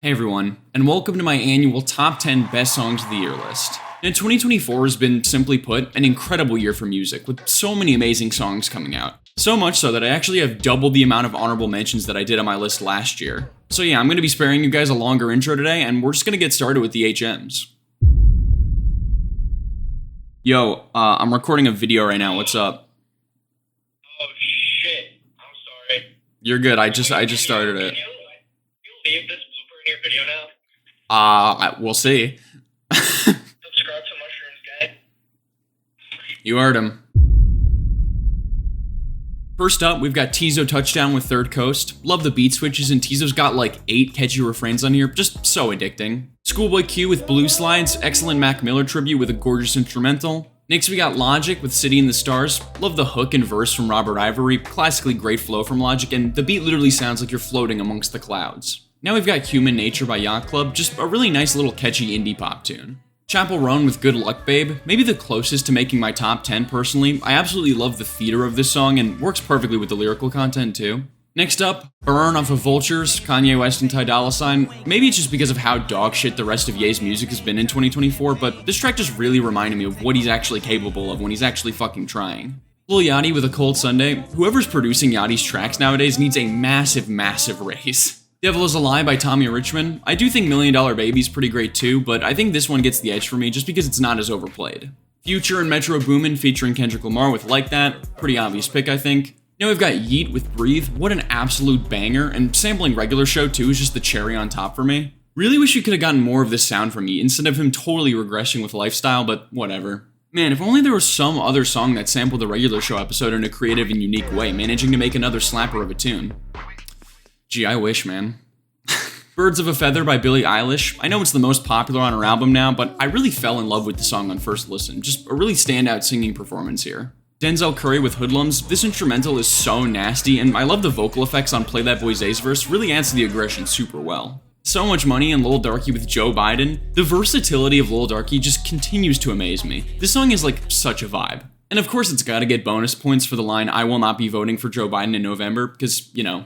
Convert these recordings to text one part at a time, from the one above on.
Hey everyone, and welcome to my annual Top 10 Best Songs of the Year list. Now 2024 has been, simply put, an incredible year for music, with so many amazing songs coming out. So much so that I actually have doubled the amount of honorable mentions that I did on my list last year. So yeah, I'm going to be sparing you guys a longer intro today, and we're just going to get started with the HMs. Yo, I'm recording a video right now, what's up? Oh shit, I'm sorry. You're good, I just started it. Can you leave this blooper in your video now? We'll see. Subscribe to Mushroomz, guy. You heard him. First up, we've got Tizo Touchdown with Third Coast. Love the beat switches, and Tizo's got like 8 catchy refrains on here, just so addicting. Schoolboy Q with Blue Slides, excellent Mac Miller tribute with a gorgeous instrumental. Next we got Logic with City in the Stars. Love the hook and verse from Robert Ivory, classically great flow from Logic, and the beat literally sounds like you're floating amongst the clouds. Now we've got Human Nature by Yacht Club, just a really nice little catchy indie pop tune. Chapel Roan with Good Luck Babe, maybe the closest to making my top 10 personally. I absolutely love the theater of this song and works perfectly with the lyrical content too. Next up, Burn off of Vultures, Kanye West and Ty Dolla $ign. Maybe it's just because of how dog shit the rest of Ye's music has been in 2024, but this track just really reminded me of what he's actually capable of when he's actually fucking trying. Lil Yachty with A Cold Sunday. Whoever's producing Yachty's tracks nowadays needs a massive raise. Devil is a Lie by Tommy Richmond. I do think $1 Million Baby's pretty great too, but I think this one gets the edge for me just because it's not as overplayed. Future and Metro Boomin featuring Kendrick Lamar with Like That. Pretty obvious pick, I think. Now we've got Yeet with Breathe. What an absolute banger, and sampling Regular Show too is just the cherry on top for me. Really wish we could have gotten more of this sound from Yeet instead of him totally regressing with Lifestyle, but whatever. Man, if only there was some other song that sampled the Regular Show episode in a creative and unique way, managing to make another slapper of a tune. Gee, I wish, man. Birds of a Feather by Billie Eilish. I know it's the most popular on her album now, but I really fell in love with the song on first listen. Just a really standout singing performance here. Denzel Curry with Hoodlums. This instrumental is so nasty, and I love the vocal effects on Play That Boy Zay's verse. Really adds to the aggression super well. So Much Money and Lil Darky with Joe Biden. The versatility of Lil Darky just continues to amaze me. This song is like such a vibe. And of course it's gotta get bonus points for the line, "I will not be voting for Joe Biden in November," because, you know,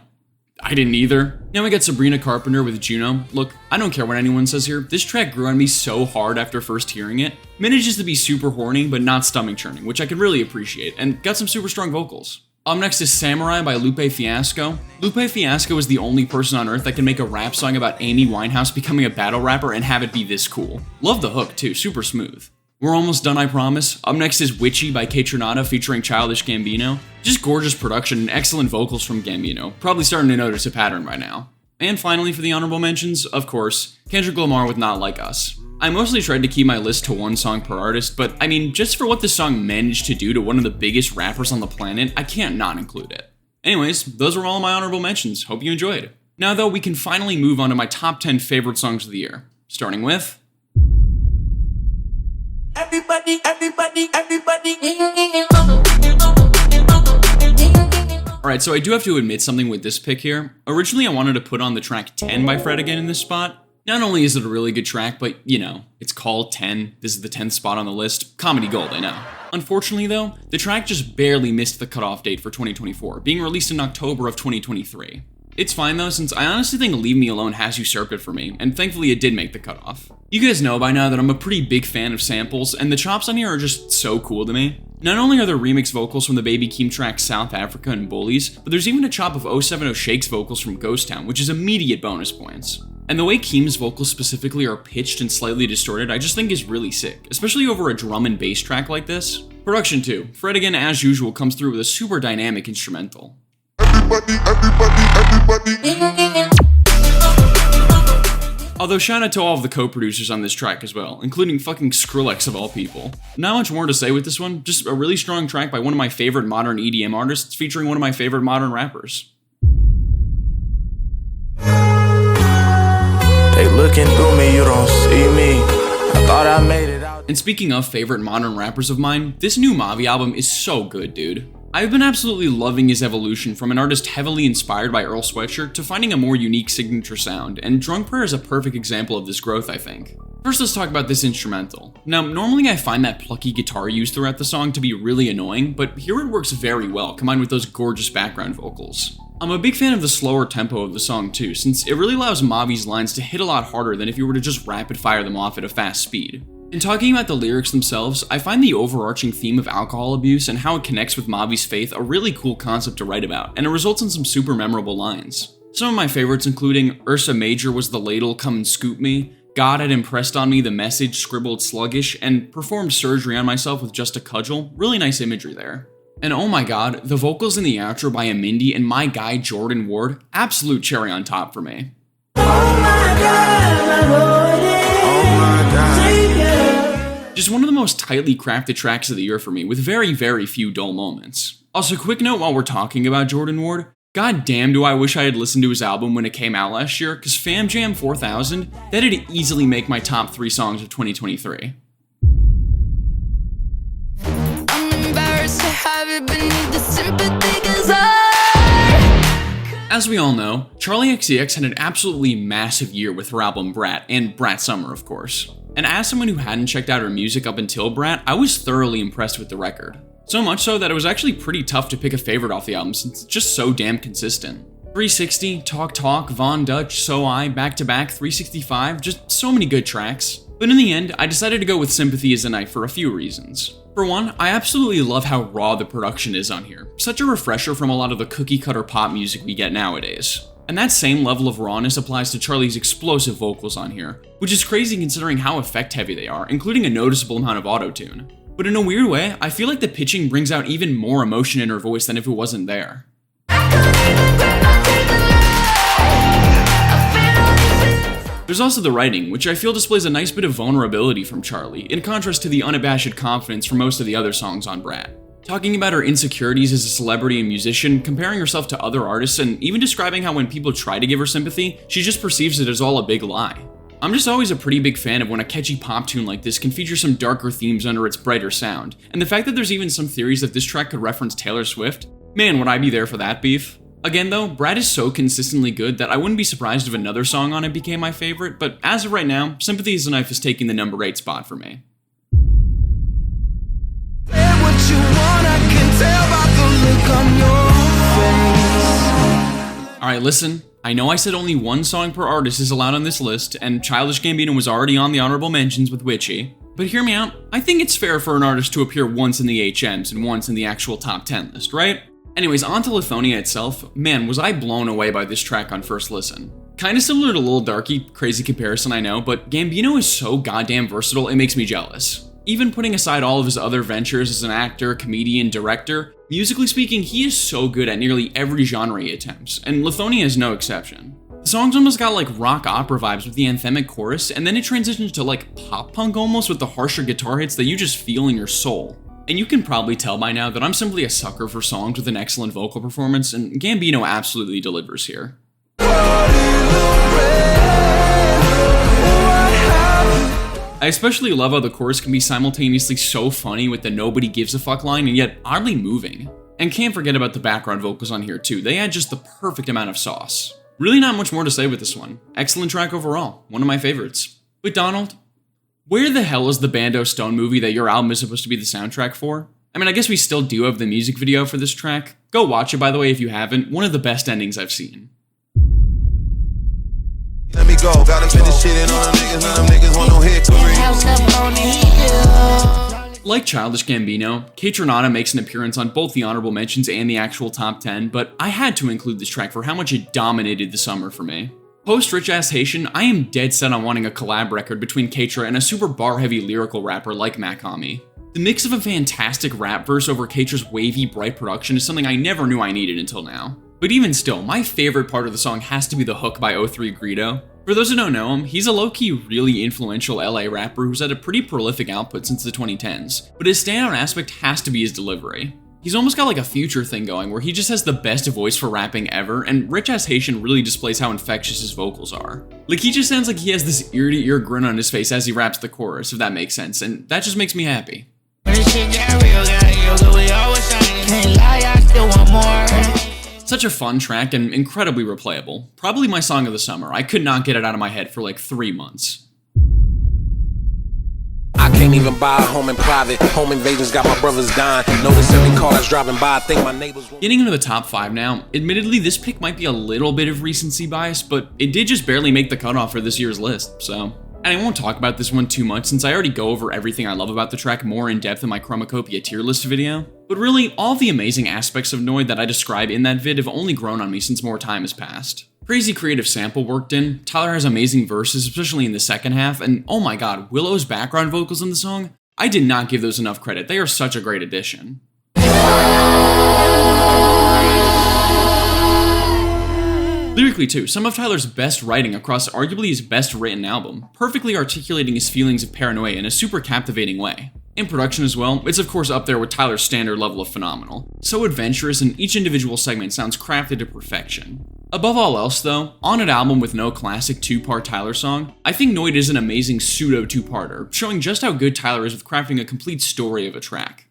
I didn't either. Now we got Sabrina Carpenter with Juno. Look, I don't care what anyone says here, this track grew on me so hard after first hearing it. Manages to be super horny, but not stomach churning, which I can really appreciate, and got some super strong vocals. Up next is Samurai by Lupe Fiasco. Lupe Fiasco is the only person on earth that can make a rap song about Amy Winehouse becoming a battle rapper and have it be this cool. Love the hook too, super smooth. We're almost done, I promise. Up next is Witchy by Kaytranada featuring Childish Gambino. Just gorgeous production and excellent vocals from Gambino. Probably starting to notice a pattern by now. And finally, for the honorable mentions, of course, Kendrick Lamar with Not Like Us. I mostly tried to keep my list to one song per artist, but I mean, just for what this song managed to do to one of the biggest rappers on the planet, I can't not include it. Anyways, those are all of my honorable mentions. Hope you enjoyed. Now though, we can finally move on to my top 10 favorite songs of the year. Starting with... Everybody. Alright, so I do have to admit something with this pick here. Originally I wanted to put on the track 10 by Fred again in this spot. Not only is it a really good track, but, you know, it's called 10. This is the 10th spot on the list. Comedy gold, I know. Unfortunately though, the track just barely missed the cutoff date for 2024, being released in October of 2023. It's fine though, since I honestly think Leave Me Alone has usurped it for me, and thankfully it did make the cutoff. You guys know by now that I'm a pretty big fan of samples, and the chops on here are just so cool to me. Not only are there remix vocals from the Baby Keem track South Africa and Bullies, but there's even a chop of 070 Shake's vocals from Ghost Town, which is immediate bonus points. And the way Keem's vocals specifically are pitched and slightly distorted, I just think is really sick, especially over a drum and bass track like this. Production too. Fred again, as usual, comes through with a super dynamic instrumental. Although shout out to all of the co-producers on this track as well, including fucking Skrillex of all people. Not much more to say with this one, just a really strong track by one of my favorite modern EDM artists featuring one of my favorite modern rappers. They looking through me, you don't see me. I thought I made it out. And speaking of favorite modern rappers of mine, this new Mavi album is so good, dude. I've been absolutely loving his evolution from an artist heavily inspired by Earl Sweatshirt to finding a more unique signature sound, and Drunk Prayer is a perfect example of this growth, I think. First, let's talk about this instrumental. Now, normally I find that plucky guitar used throughout the song to be really annoying, but here it works very well, combined with those gorgeous background vocals. I'm a big fan of the slower tempo of the song too, since it really allows Mavi's lines to hit a lot harder than if you were to just rapid fire them off at a fast speed. In talking about the lyrics themselves, I find the overarching theme of alcohol abuse and how it connects with Mavi's faith a really cool concept to write about, and it results in some super memorable lines. Some of my favorites including Ursa Major was the ladle, come and scoop me, God had impressed on me the message, scribbled sluggish, and performed surgery on myself with just a cudgel. Really nice imagery there. And oh my god, the vocals in the outro by Amindy and my guy Jordan Ward, absolute cherry on top for me. Oh my God. Just one of the most tightly crafted tracks of the year for me, with very, very few dull moments. Also, quick note while we're talking about Jordan Ward, god damn do I wish I had listened to his album when it came out last year, cause Fam Jam 4000, that'd easily make my top 3 songs of 2023. As we all know, Charli XCX had an absolutely massive year with her album Brat, and Brat Summer of course. And as someone who hadn't checked out her music up until Brat, I was thoroughly impressed with the record. So much so that it was actually pretty tough to pick a favorite off the album since it's just so damn consistent. 360, Talk Talk, Von Dutch, So I, Back to Back, 365, just so many good tracks. But in the end, I decided to go with Sympathy Is the Night for a few reasons. For one, I absolutely love how raw the production is on here. Such a refresher from a lot of the cookie cutter pop music we get nowadays. And that same level of rawness applies to Charli's explosive vocals on here, which is crazy considering how effect heavy they are, including a noticeable amount of auto-tune. But in a weird way, I feel like the pitching brings out even more emotion in her voice than if it wasn't there. There's also the writing, which I feel displays a nice bit of vulnerability from Charli, in contrast to the unabashed confidence from most of the other songs on Brat. Talking about her insecurities as a celebrity and musician, comparing herself to other artists, and even describing how when people try to give her sympathy, she just perceives it as all a big lie. I'm just always a pretty big fan of when a catchy pop tune like this can feature some darker themes under its brighter sound, and the fact that there's even some theories that this track could reference Taylor Swift, man would I be there for that beef. Again though, Brat is so consistently good that I wouldn't be surprised if another song on it became my favorite, but as of right now, Sympathy Is the Knife is taking the number 8 spot for me. Alright, listen, I know I said only one song per artist is allowed on this list, and Childish Gambino was already on the honorable mentions with Witchy, but hear me out, I think it's fair for an artist to appear once in the HMs and once in the actual top 10 list, right? Anyways, on to Lithonia itself, man was I blown away by this track on first listen. Kinda similar to Lil Darky, crazy comparison I know, but Gambino is so goddamn versatile it makes me jealous. Even putting aside all of his other ventures as an actor, comedian, director, musically speaking, he is so good at nearly every genre he attempts, and Lithonia is no exception. The song's almost got like rock opera vibes with the anthemic chorus, and then it transitions to like pop punk almost with the harsher guitar hits that you just feel in your soul. And you can probably tell by now that I'm simply a sucker for songs with an excellent vocal performance, and Gambino absolutely delivers here. I especially love how the chorus can be simultaneously so funny with the nobody gives a fuck line and yet oddly moving. And can't forget about the background vocals on here too, they add just the perfect amount of sauce. Really not much more to say with this one. Excellent track overall, one of my favorites. But Donald, where the hell is the Bando Stone movie that your album is supposed to be the soundtrack for? I mean, I guess we still do have the music video for this track. Go watch it by the way if you haven't, one of the best endings I've seen. Let me go, gotta finish shitting on them niggas, and them niggas want no hickory. Like Childish Gambino, Kaytranada makes an appearance on both the honorable mentions and the actual top 10, but I had to include this track for how much it dominated the summer for me. Post Rich Ass Haitian, I am dead set on wanting a collab record between Kaytra and a super bar-heavy lyrical rapper like Makami. The mix of a fantastic rap verse over Kaytra's wavy, bright production is something I never knew I needed until now. But even still, my favorite part of the song has to be the hook by 03 Greedo. For those who don't know him, he's a low-key really influential LA rapper who's had a pretty prolific output since the 2010s, but his standout aspect has to be his delivery. He's almost got like a Future thing going where he just has the best voice for rapping ever, and Rich Ass Haitian really displays how infectious his vocals are. Like he just sounds like he has this ear-to-ear grin on his face as he raps the chorus, if that makes sense, and that just makes me happy. Such a fun track and incredibly replayable. Probably my song of the summer. I could not get it out of my head for like 3 months. Can't even buy a home in private. Home invasions got my brothers dying. Notice every car that's driving by, I think my neighbors. Getting into the top 5 now, admittedly this pick might be a little bit of recency bias, but it did just barely make the cutoff for this year's list, so. And I won't talk about this one too much since I already go over everything I love about the track more in depth in my Chromacopia tier list video. But really, all the amazing aspects of Noid that I describe in that vid have only grown on me since more time has passed. Crazy creative sample worked in, Tyler has amazing verses, especially in the second half, and oh my god, Willow's background vocals in the song? I did not give those enough credit, they are such a great addition. Lyrically too, some of Tyler's best writing across arguably his best written album, perfectly articulating his feelings of paranoia in a super captivating way. In production as well, it's of course up there with Tyler's standard level of phenomenal. So adventurous and each individual segment sounds crafted to perfection. Above all else though, on an album with no classic 2-part Tyler song, I think Noid is an amazing pseudo 2-parter, showing just how good Tyler is with crafting a complete story of a track.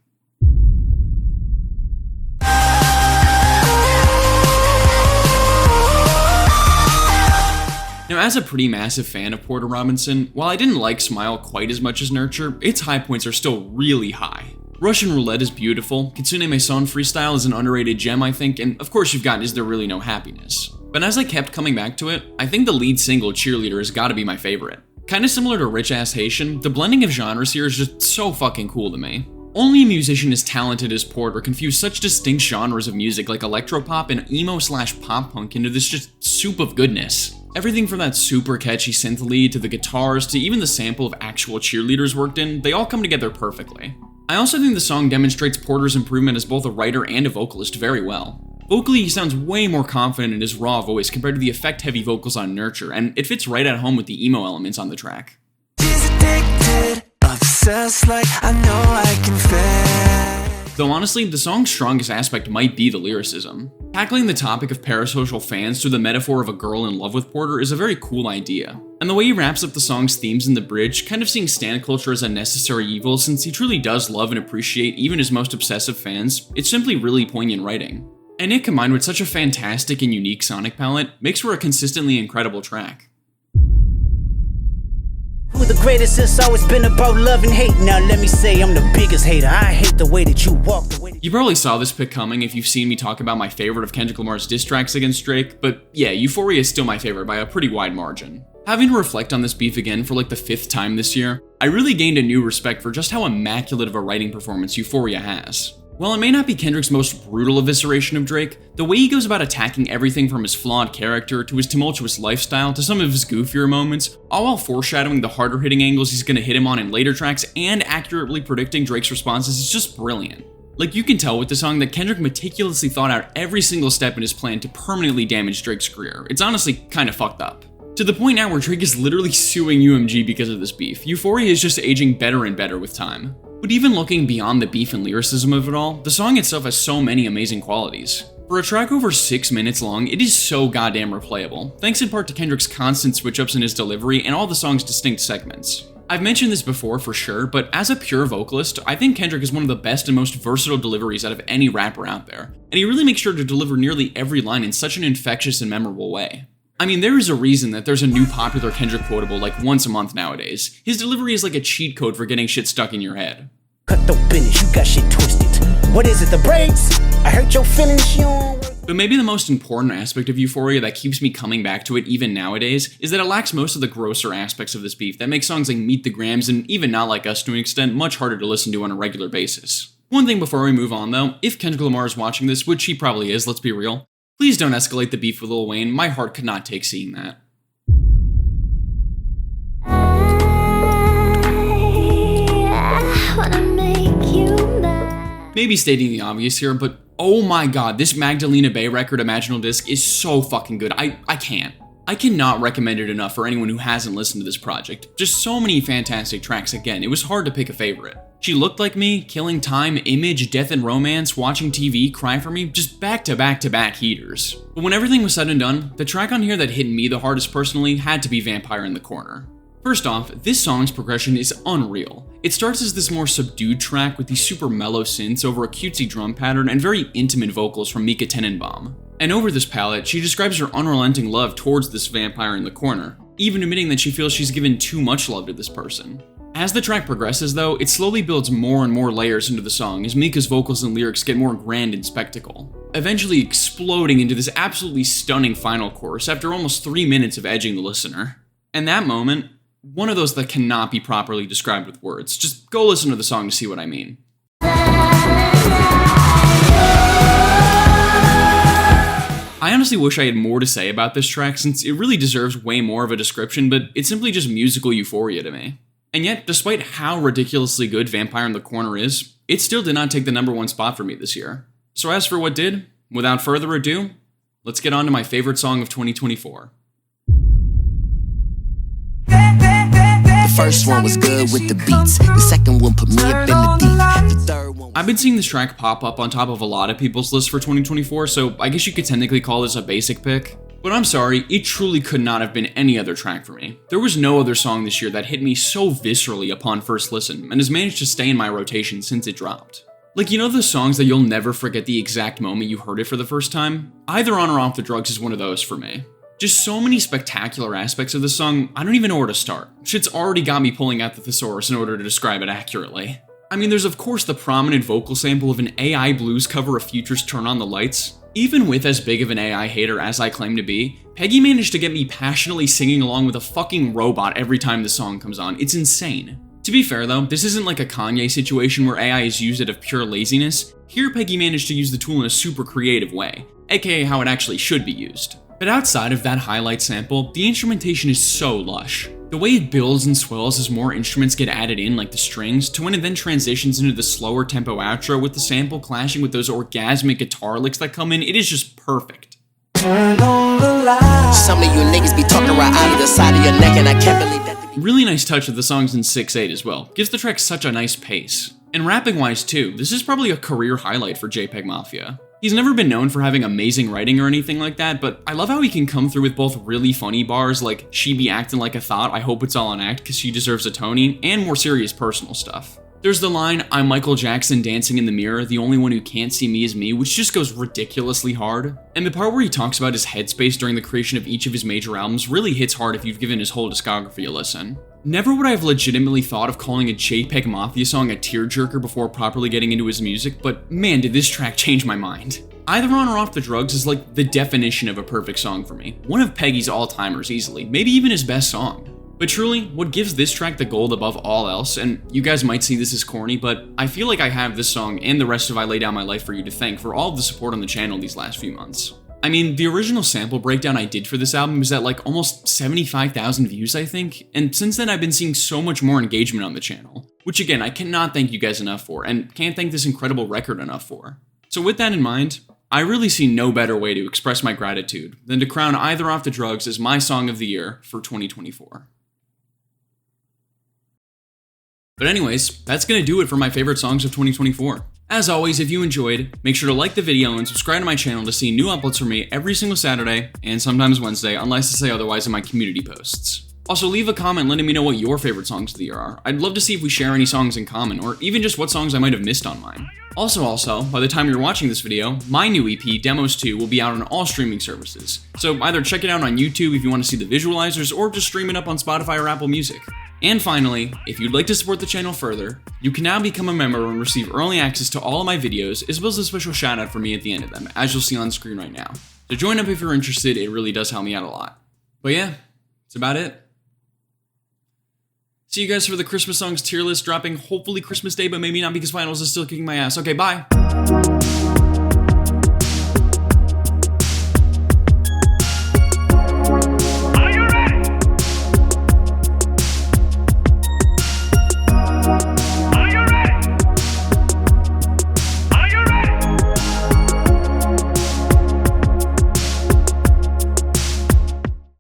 Now, as a pretty massive fan of Porter Robinson, while I didn't like Smile quite as much as Nurture, its high points are still really high. Russian Roulette is beautiful, Kitsune Maison Freestyle is an underrated gem I think, and of course you've got Is There Really No Happiness. But as I kept coming back to it, I think the lead single, Cheerleader, has gotta be my favorite. Kinda similar to Rich Ass Haitian, the blending of genres here is just so fucking cool to me. Only a musician as talented as Porter can fuse such distinct genres of music like electropop and emo/pop punk into this just soup of goodness. Everything from that super catchy synth lead to the guitars to even the sample of actual cheerleaders worked in, they all come together perfectly. I also think the song demonstrates Porter's improvement as both a writer and a vocalist very well. Vocally, he sounds way more confident in his raw voice compared to the effect-heavy vocals on Nurture, and it fits right at home with the emo elements on the track. Obsessed like I know I can fit. Though honestly, the song's strongest aspect might be the lyricism. Tackling the topic of parasocial fans through the metaphor of a girl in love with Porter is a very cool idea. And the way he wraps up the song's themes in the bridge, kind of seeing stan culture as a necessary evil since he truly does love and appreciate even his most obsessive fans, it's simply really poignant writing. And it combined with such a fantastic and unique sonic palette makes for a consistently incredible track. Who the greatest? It's always been about love and hate. Now let me say I'm the biggest hater. I hate the way that you walk, the way that you probably saw this pick coming if you've seen me talk about my favorite of Kendrick Lamar's diss tracks against Drake, but yeah, Euphoria is still my favorite by a pretty wide margin. Having to reflect on this beef again for like the 5th time this year, I really gained a new respect for just how immaculate of a writing performance Euphoria has. While it may not be Kendrick's most brutal evisceration of Drake, the way he goes about attacking everything from his flawed character to his tumultuous lifestyle to some of his goofier moments, all while foreshadowing the harder hitting angles he's gonna hit him on in later tracks and accurately predicting Drake's responses is just brilliant. Like, you can tell with the song that Kendrick meticulously thought out every single step in his plan to permanently damage Drake's career. It's honestly kinda fucked up. To the point now where Drake is literally suing UMG because of this beef. Euphoria is just aging better and better with time. But even looking beyond the beef and lyricism of it all, the song itself has so many amazing qualities. For a track over 6 minutes long, it is so goddamn replayable, thanks in part to Kendrick's constant switch-ups in his delivery and all the song's distinct segments. I've mentioned this before for sure, but as a pure vocalist, I think Kendrick is one of the best and most versatile deliveries out of any rapper out there, and he really makes sure to deliver nearly every line in such an infectious and memorable way. I mean, there is a reason that there's a new popular Kendrick quotable like once a month nowadays. His delivery is like a cheat code for getting shit stuck in your head. cut the business, you got shit twisted. What is it, the braids? I hurt your feelings, you don't work. But maybe the most important aspect of Euphoria that keeps me coming back to it even nowadays is that it lacks most of the grosser aspects of this beef that make songs like Meet the Grams and even Not Like Us to an extent much harder to listen to on a regular basis. One thing before we move on though, if Kendrick Lamar is watching this, which he probably is, let's be real, please don't escalate the beef with Lil Wayne, my heart could not take seeing that. Maybe stating the obvious here, but oh my god, this Magdalena Bay record Imaginal Disc is so fucking good. I cannot recommend it enough for anyone who hasn't listened to this project. Just so many fantastic tracks. Again, it was hard to pick a favorite. She Looked Like Me, Killing Time, Image, Death and Romance, Watching TV, Cry For Me, just back to back to back heaters. But when everything was said and done, the track on here that hit me the hardest personally had to be Vampire in the Corner. First off, this song's progression is unreal. It starts as this more subdued track with these super mellow synths over a cutesy drum pattern and very intimate vocals from Mika Tenenbaum. And over this palette, she describes her unrelenting love towards this vampire in the corner, even admitting that she feels she's given too much love to this person. As the track progresses though, it slowly builds more and more layers into the song as Mika's vocals and lyrics get more grand in spectacle, eventually exploding into this absolutely stunning final chorus after almost 3 minutes of edging the listener. And that moment, one of those that cannot be properly described with words. Just go listen to the song to see what I mean. I honestly wish I had more to say about this track since it really deserves way more of a description, but it's simply just musical euphoria to me. And yet, despite how ridiculously good Vampire in the Corner is, it still did not take the #1 spot for me this year. So as for what did, without further ado, let's get on to my favorite song of 2024. The first one was good with the beats. The second one put me up in the deep. The third one. I've been seeing this track pop up on top of a lot of people's lists for 2024, so I guess you could technically call this a basic pick. But I'm sorry, it truly could not have been any other track for me. There was no other song this year that hit me so viscerally upon first listen, and has managed to stay in my rotation since it dropped. Like, you know those songs that you'll never forget the exact moment you heard it for the first time? Either On or Off the Drugs is one of those for me. Just so many spectacular aspects of the song, I don't even know where to start. Shit's already got me pulling out the thesaurus in order to describe it accurately. I mean, there's of course the prominent vocal sample of an AI blues cover of Future's Turn On the Lights. Even with as big of an AI hater as I claim to be, Peggy managed to get me passionately singing along with a fucking robot every time the song comes on. It's insane. To be fair though, this isn't like a Kanye situation where AI is used out of pure laziness. Here Peggy managed to use the tool in a super creative way, aka how it actually should be used. But outside of that highlight sample, the instrumentation is so lush. The way it builds and swells as more instruments get added in, like the strings, to when it then transitions into the slower tempo outro with the sample clashing with those orgasmic guitar licks that come in, it is just perfect. Some of you niggas be talking right out of the side of your neck, and I can't believe that. Really nice touch of the songs in 6/8 as well. Gives the track such a nice pace. And rapping wise too, this is probably a career highlight for jpegmafia. He's never been known for having amazing writing or anything like that, but I love how he can come through with both really funny bars like "She be acting like a thought, I hope it's all an act cause she deserves a Tony," and more serious personal stuff. There's the line, "I'm Michael Jackson dancing in the mirror, the only one who can't see me is me," which just goes ridiculously hard. And the part where he talks about his headspace during the creation of each of his major albums really hits hard if you've given his whole discography a listen. Never would I have legitimately thought of calling a jpegmafia song a tearjerker before properly getting into his music, but man did this track change my mind. Either On or Off the Drugs is like the definition of a perfect song for me. One of Peggy's all-timers easily, maybe even his best song. But truly, what gives this track the gold above all else, and you guys might see this as corny, but I feel like I have this song and the rest of I Lay Down My Life For You to thank for all of the support on the channel these last few months. I mean, the original sample breakdown I did for this album was at like almost 75,000 views, I think, and since then I've been seeing so much more engagement on the channel, which again, I cannot thank you guys enough for, and can't thank this incredible record enough for. So with that in mind, I really see no better way to express my gratitude than to crown Either Off the Drugs as my song of the year for 2024. But anyways, that's gonna do it for my favorite songs of 2024. As always, if you enjoyed, make sure to like the video and subscribe to my channel to see new uploads from me every single Saturday and sometimes Wednesday, unless I say otherwise in my community posts. Also, leave a comment letting me know what your favorite songs of the year are. I'd love to see if we share any songs in common, or even just what songs I might have missed on mine. Also, by the time you're watching this video, my new EP, Demos 2, will be out on all streaming services. So either check it out on YouTube if you want to see the visualizers, or just stream it up on Spotify or Apple Music. And finally, if you'd like to support the channel further, you can now become a member and receive early access to all of my videos, as well as a special shout out from me at the end of them, as you'll see on screen right now. So join up if you're interested, it really does help me out a lot. But yeah, that's about it. See you guys for the Christmas songs tier list dropping hopefully Christmas Day, but maybe not because finals is still kicking my ass. Okay, bye!